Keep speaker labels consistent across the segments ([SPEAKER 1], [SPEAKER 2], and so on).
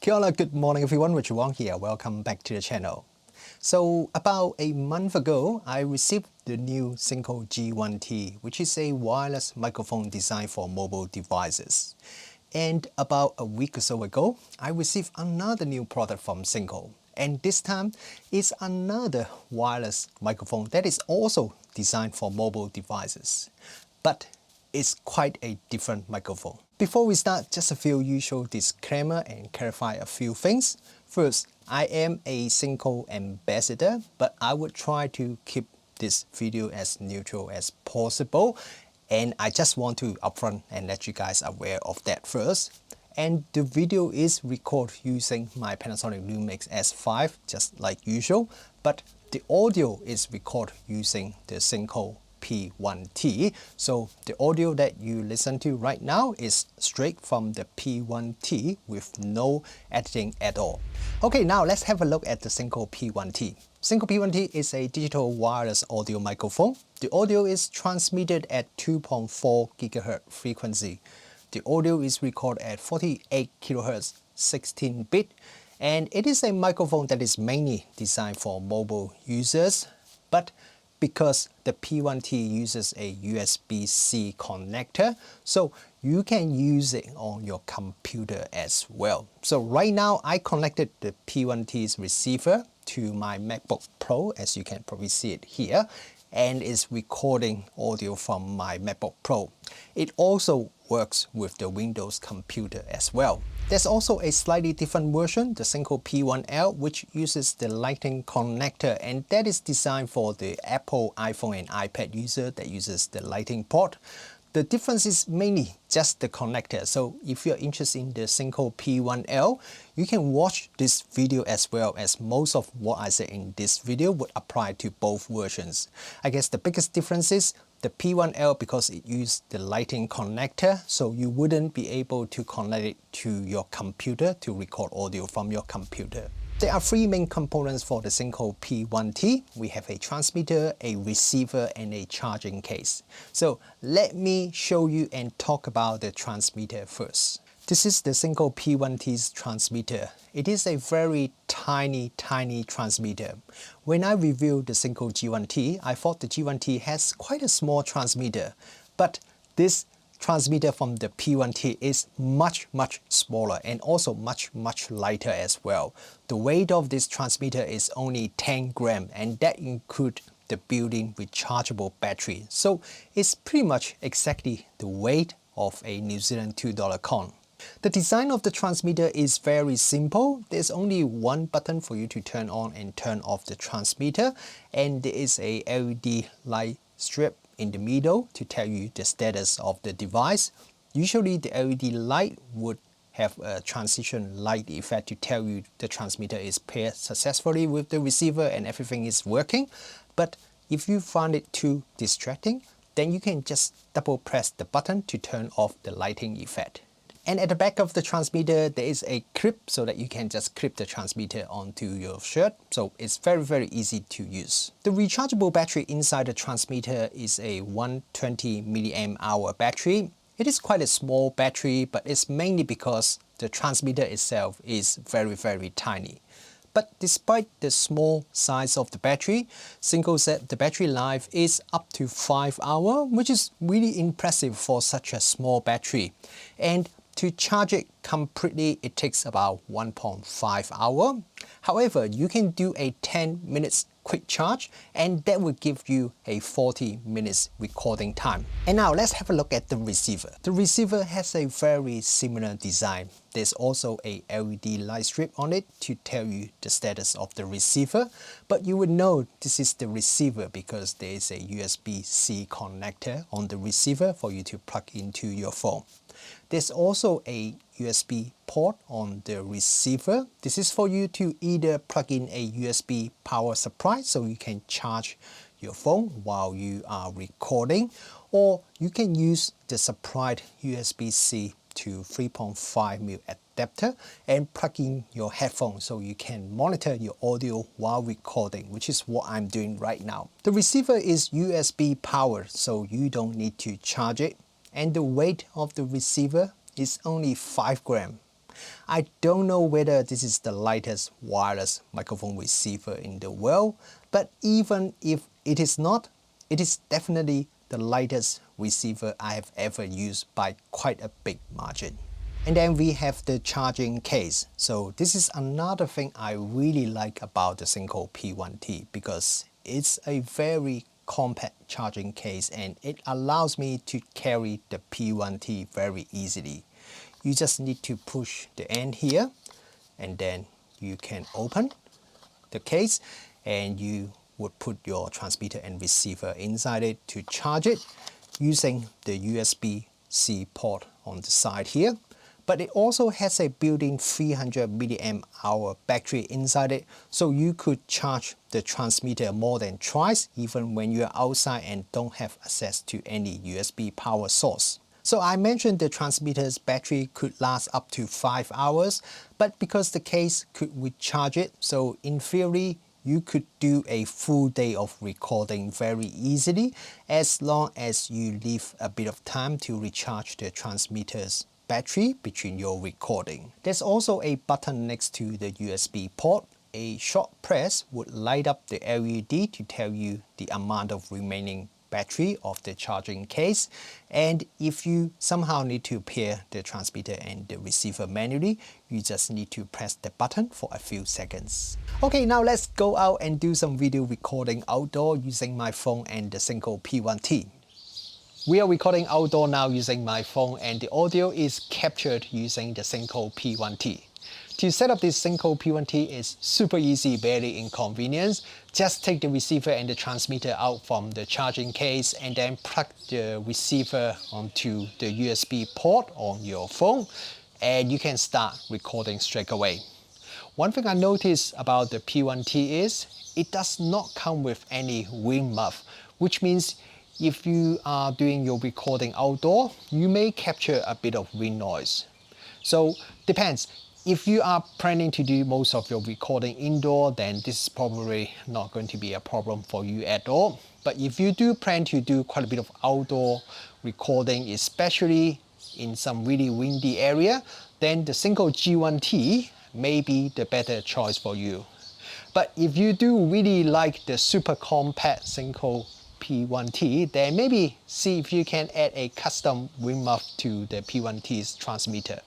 [SPEAKER 1] Kia ora, good morning everyone, Richard Wong here. Welcome back to the channel. So about a month ago, I received the new Synco P1T, which is a wireless microphone designed for mobile devices. And about a week or so ago, I received another new product from Synco. And this time, it's another wireless microphone that is also designed for mobile devices. But it's quite a different microphone. Before we start, just a few usual disclaimer and clarify a few things. First, I am a Synco ambassador, but I would try to keep this video as neutral as possible. And I just want to upfront and let you guys aware of that first. And the video is recorded using my Panasonic Lumix S5, just like usual. But the audio is recorded using the Synco P1T. So the audio that you listen to right now is straight from the P1T with no editing at all. Okay, now let's have a look at the Synco P1T. Synco P1T is a digital wireless audio microphone. The audio is transmitted at 2.4 GHz frequency. The audio is recorded at 48 kHz 16-bit, and it is a microphone that is mainly designed for mobile users, but because the P1T uses a USB-C connector, so you can use it on your computer as well. So right now I connected the P1T's receiver to my MacBook Pro, as you can probably see it here, and is recording audio from my MacBook Pro. It also works with the Windows computer as well. There's also a slightly different version, the Synco P1L, which uses the Lightning connector, and that is designed for the Apple iPhone and iPad user that uses the Lightning port. The difference is mainly just the connector. So if you're interested in the Synco P1L, you can watch this video as well, as most of what I say in this video would apply to both versions. I guess the biggest difference is the P1L, because it used the Lightning connector, so you wouldn't be able to connect it to your computer to record audio from your computer. There are three main components for the Synco P1T. We have a transmitter, a receiver, and a charging case. So let me show you and talk about the transmitter first. This is the Synco P1T's transmitter. It is a very tiny transmitter. When I reviewed the Synco P1T, I thought the P1T has quite a small transmitter, but this transmitter from the P1T is much smaller and also much lighter as well. The weight of this transmitter is only 10 grams, and that includes the built-in rechargeable battery. So it's pretty much exactly the weight of a New Zealand $2 coin. The design of the transmitter is very simple. There's only one button for you to turn on and turn off the transmitter, and there is a LED light strip in the middle to tell you the status of the device. Usually the LED light would have a transition light effect to tell you the transmitter is paired successfully with the receiver and everything is working. But if you find it too distracting, then you can just double press the button to turn off the lighting effect. And at the back of the transmitter, there is a clip so that you can just clip the transmitter onto your shirt. So it's very easy to use. The rechargeable battery inside the transmitter is a 120 mAh battery. It is quite a small battery, but it's mainly because the transmitter itself is very tiny. But despite the small size of the battery, Synco said the battery life is up to 5 hours, which is really impressive for such a small battery. And to charge it completely, it takes about 1.5 hours. However, you can do a 10 minutes quick charge, and that will give you a 40 minutes recording time. And now let's have a look at the receiver. The receiver has a very similar design. There's also a LED light strip on it to tell you the status of the receiver, but you would know this is the receiver because there is a USB-C connector on the receiver for you to plug into your phone. There's also a USB port on the receiver. This is for you to either plug in a USB power supply so you can charge your phone while you are recording, or you can use the supplied USB-C to 3.5mm adapter and plug in your headphone so you can monitor your audio while recording, which is what I'm doing right now. The receiver is USB powered, so you don't need to charge it, and the weight of the receiver is only 5 grams. I don't know whether this is the lightest wireless microphone receiver in the world, but even if it is not, it is definitely the lightest receiver I have ever used by quite a big margin. And then we have the charging case. So this is another thing I really like about the Synco P1T, because it's a very compact charging case and it allows me to carry the P1T very easily. You just need to push the end here, and then you can open the case and you would put your transmitter and receiver inside it to charge it using the USB-C port on the side here. But it also has a built-in 300 mAh battery inside it, so you could charge the transmitter more than twice even when you're outside and don't have access to any USB power source. So I mentioned the transmitter's battery could last up to 5 hours, but because the case could recharge it, so in theory you could do a full day of recording very easily as long as you leave a bit of time to recharge the transmitter's battery between your recording. There's also a button next to the USB port. A short press would light up the LED to tell you the amount of remaining battery of the charging case, and if you somehow need to pair the transmitter and the receiver manually, you just need to press the button for a few seconds. Okay, now let's go out and do some video recording outdoor using my phone and the Synco P1T. We are recording outdoor now using my phone, and the audio is captured using the Synco P1T. To set up this Synco P1T is super easy, barely inconvenience. Just take the receiver and the transmitter out from the charging case and then plug the receiver onto the USB port on your phone, and you can start recording straight away. One thing I noticed about the P1T is it does not come with any wind muff, which means if you are doing your recording outdoor, you may capture a bit of wind noise. So depends. If you are planning to do most of your recording indoor, then this is probably not going to be a problem for you at all. But if you do plan to do quite a bit of outdoor recording, especially in some really windy area, then the Synco G1T may be the better choice for you. But if you do really like the super compact Synco P1T, then maybe see if you can add a custom wind muff to the P1T's transmitter.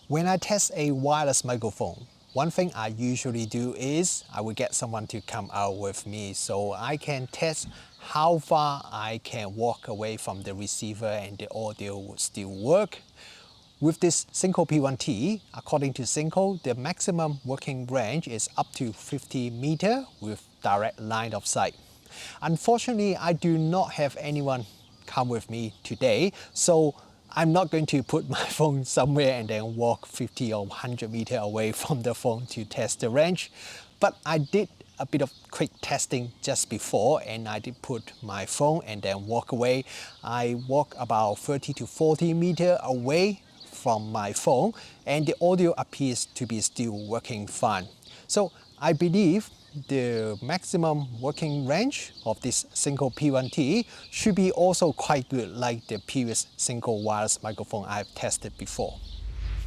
[SPEAKER 1] When I test a wireless microphone, one thing I usually do is I will get someone to come out with me so I can test how far I can walk away from the receiver and the audio would still work. With this Synco P1T, according to Synco, the maximum working range is up to 50 meters with direct line of sight. Unfortunately, I do not have anyone come with me today, so I'm not going to put my phone somewhere and then walk 50 or 100 meters away from the phone to test the range. But I did a bit of quick testing just before, and I did put my phone and then walk away. I walk about 30 to 40 meters away from my phone, and the audio appears to be still working fine. So I believe the maximum working range of this Synco P1T should be also quite good, like the previous Synco wireless microphone I've tested before.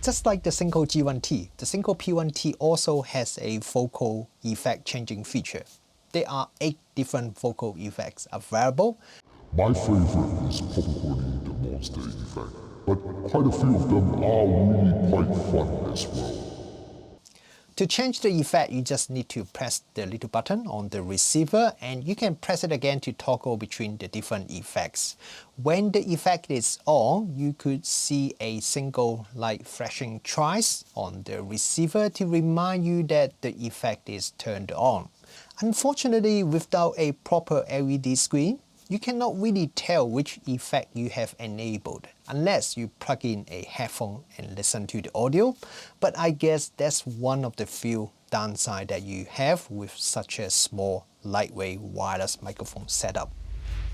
[SPEAKER 1] Just like the Synco G1T, the Synco P1T also has a vocal effect changing feature. There are 8 different vocal effects available.
[SPEAKER 2] My favorite is probably the monster effect, but quite a few of them are really quite fun as well.
[SPEAKER 1] To change the effect, you just need to press the little button on the receiver, and you can press it again to toggle between the different effects. When the effect is on, you could see a single light flashing twice on the receiver to remind you that the effect is turned on. Unfortunately, without a proper LED screen, you cannot really tell which effect you have enabled unless you plug in a headphone and listen to the audio. But I guess that's one of the few downsides that you have with such a small, lightweight wireless microphone setup.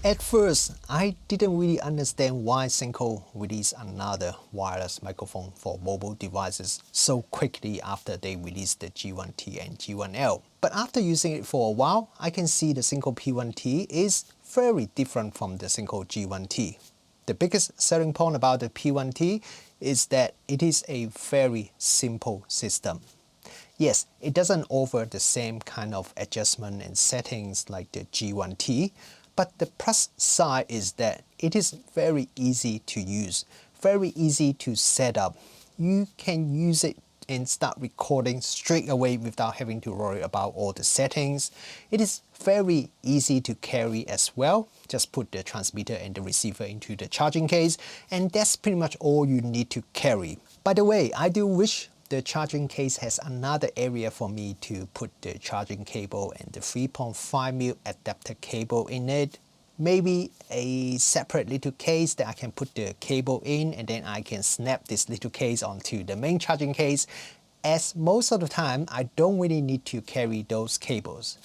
[SPEAKER 1] At first, I didn't really understand why Synco released another wireless microphone for mobile devices so quickly after they released the G1T and G1L. But after using it for a while, I can see the Synco P1T is very different from the Synco G1T. The biggest selling point about the P1T is that it is a very simple system. Yes, it doesn't offer the same kind of adjustment and settings like the G1T, but the plus side is that it is very easy to use, very easy to set up. You can use it and start recording straight away without having to worry about all the settings. It is very easy to carry as well. Just put the transmitter and the receiver into the charging case, and that's pretty much all you need to carry. By the way, I do wish the charging case has another area for me to put the charging cable and the 3.5mm adapter cable in it. Maybe a separate little case that I can put the cable in, and then I can snap this little case onto the main charging case, as most of the time I don't really need to carry those cables.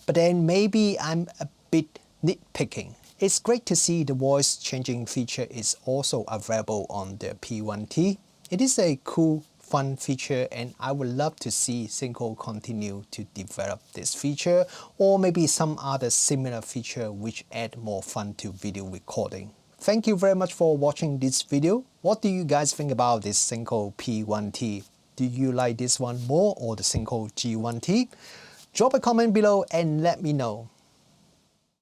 [SPEAKER 1] But then maybe I'm a bit nitpicking. It's great to see the voice changing feature is also available on the P1T. It is a cool, fun feature, and I would love to see Synco continue to develop this feature, or maybe some other similar feature which add more fun to video recording. Thank you very much for watching this video. What do you guys think about this Synco P1T? Do you like this one more or the Synco G1T? Drop a comment below and let me know.